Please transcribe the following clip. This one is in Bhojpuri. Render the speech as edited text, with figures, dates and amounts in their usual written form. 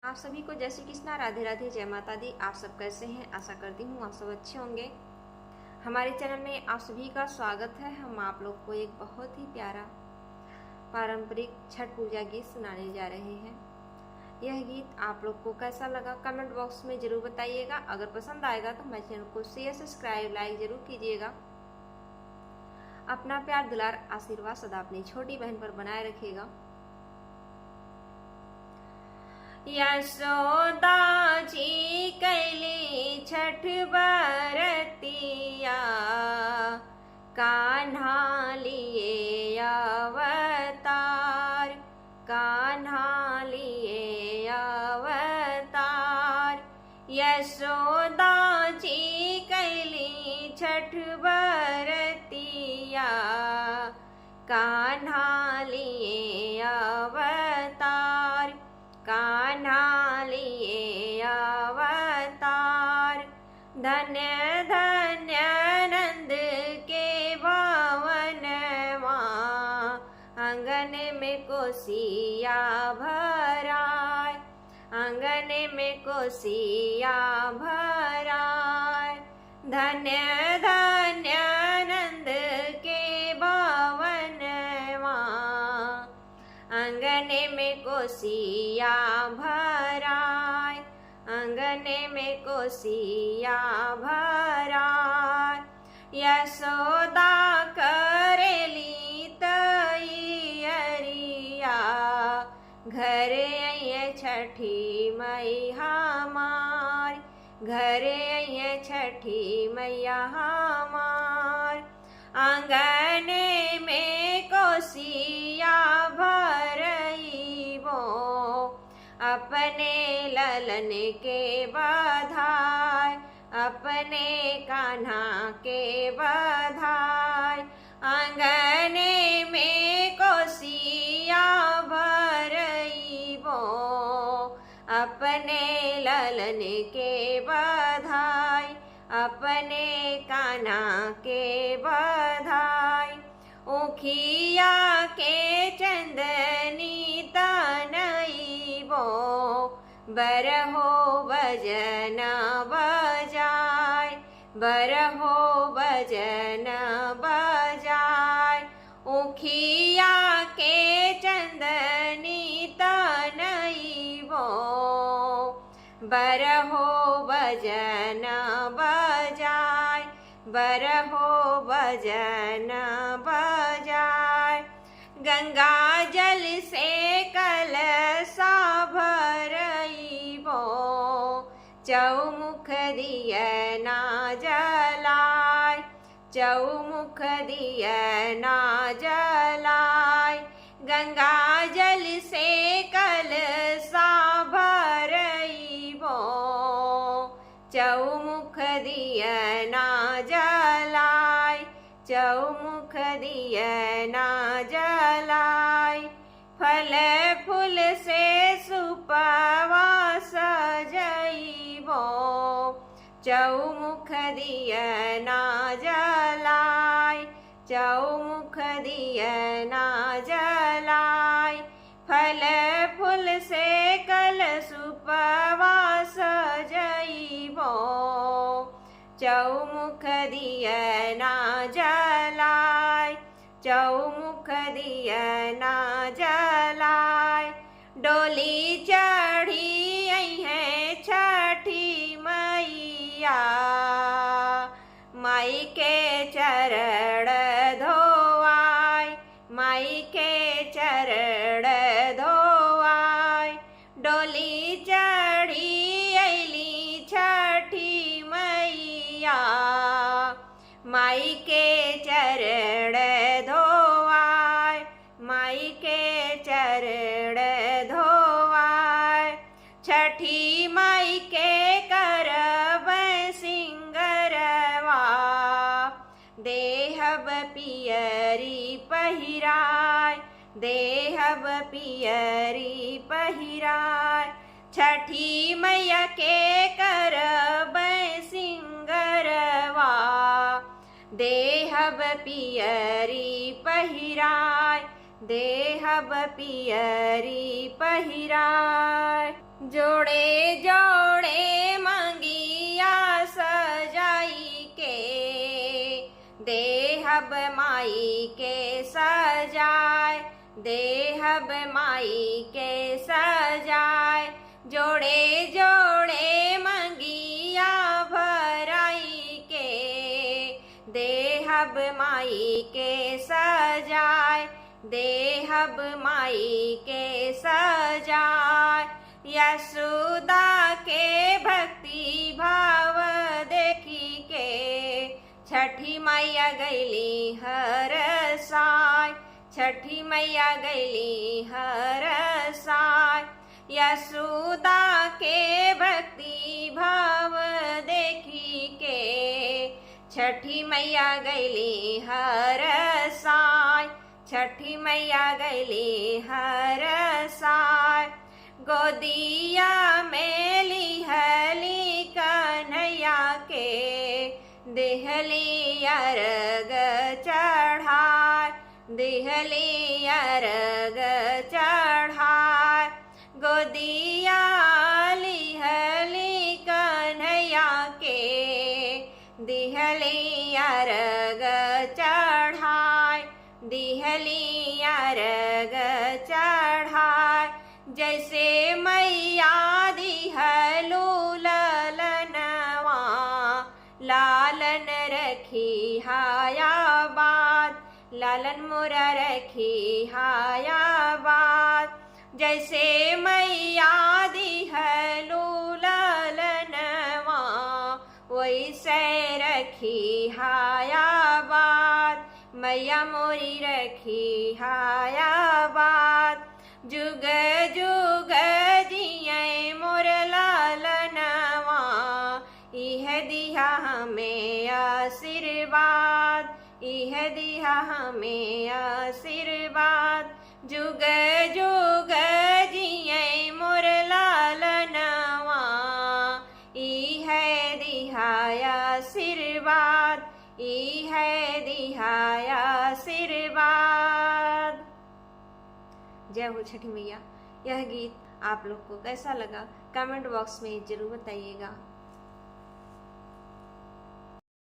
आप सभी को जय श्री कृष्णा, राधे राधे, जय माता दी। आप सब कैसे हैं? आशा करती हूँ आप सब अच्छे होंगे। हमारे चैनल में आप सभी का स्वागत है। हम आप लोग को एक बहुत ही प्यारा पारंपरिक छठ पूजा गीत सुनाने जा रहे हैं। यह गीत आप लोग को कैसा लगा कमेंट बॉक्स में जरूर बताइएगा। अगर पसंद आएगा तो हमारे चैनल को शेयर, सब्सक्राइब, लाइक जरूर कीजिएगा। अपना प्यार, दुलार, आशीर्वाद सदा अपनी छोटी बहन पर बनाए रखिएगा। यशोदा जी कैली छठ बरतिया, कान्हा लिए अवतार, कान्हा लिए अवतार। यशोदा जी कैली छठ बरतिया, कान्हा लिए अवतार, कान्हा लिए अवतार। धन्य धन्य नंद के भवन माँ, आंगन में कोसिया भराय, आंगन में कोसिया भराय। धन्य धन्य नंद के भवन माँ, आंगन में कोसिया भराय, आंगन में कोसिया भराय। यशोदा करेली तैयारिया, घर आइए छठी मैया हमार, घर आइए छठी मैया हमार। आंगन में कोसिया भरइबो, अपने ललन के बधाई, अपने कान्हा के बधाई। आंगन में कोसिया भरइबो, अपने ललन के बधाई, अपने कान्हा के बधाई। उखिया के चंदनी तनइबो, बरहो बजन बजाय, बरहो बजन बजाय। उखिया के चंदनी तनइबो, बरहो बजन बजाय, बरहो बजन बजाय। गंगा जल से कलशा भरइबो, चौमुख दियना जलाय, चौमुख दियना जलाय। गंगा जल से कलशा भरइबो, चौमुख दियना जलाय, चौमुख दियना जलाय। फल फूल से सुपवा सजइबो, चौमुख दियना जलाय, चौमुख दियना जलाय। फल फूल से कलशुपवा सजइबो, चौमुख दियना जलाय, चौमुख दियना जलाय। डोली चढ़ी है छठी मैया, माई के चरण धोआय, माई के चरण धोआय। डोली चढ़ी अइली छठी मैया, माई के चरण धोआय, माई के चरण धोआय। छठी माई के करब सिंगरवा, देहब पियरी पहिराय, देहब पियरी पहिराय। छठी मैया के करब सिंगरवा, देहब पियरी पहिराय, देहब पियरी पहिराय। जोड़े जोड़े मंगिया सजाई के देहब माई के सजाए, देहब माई के सजाए। जोड़े जोड़े मंगिया भराई के देहब माई के सजाए, देहब माई के सजाए। यशोदा के भक्ति भाव देखी के छठी मैया गैली हर साय, छठी मैया गैली हर साय। यशोदा के भक्ति भाव देखी के छठी मैया गैली हर साय, छठी मैया गैली हर साय। गोदिया में लिहली कन्हैया के देहली अर्घ चढ़ाए, देहली अर्घ चढ़ाए। गोदिया लिहली कन्हैया के देहली अर्घ चढ़ाए, देहली अर्घ चढ़ाए। जैसे मैया दिहलू ललनवा लालन रखी हायाबाद, लालन मोरा रखी हायाबाद। जैसे मैया दिहलू ललनवा वैसे रखी हायाबाद, मैया मोरी रखी हायाबाद। जुग जुग जिये मोर लालनवा इह दिया हमें आशीर्वाद, इह दिया हमें आशीर्वाद। जुग जुग जिये मोर लालनवा इह दिया आशीर्वाद, इह दिया आशीर्वाद। जय हो छठी मैया। यह गीत आप लोग को कैसा लगा कमेंट बॉक्स में जरूर बताइएगा।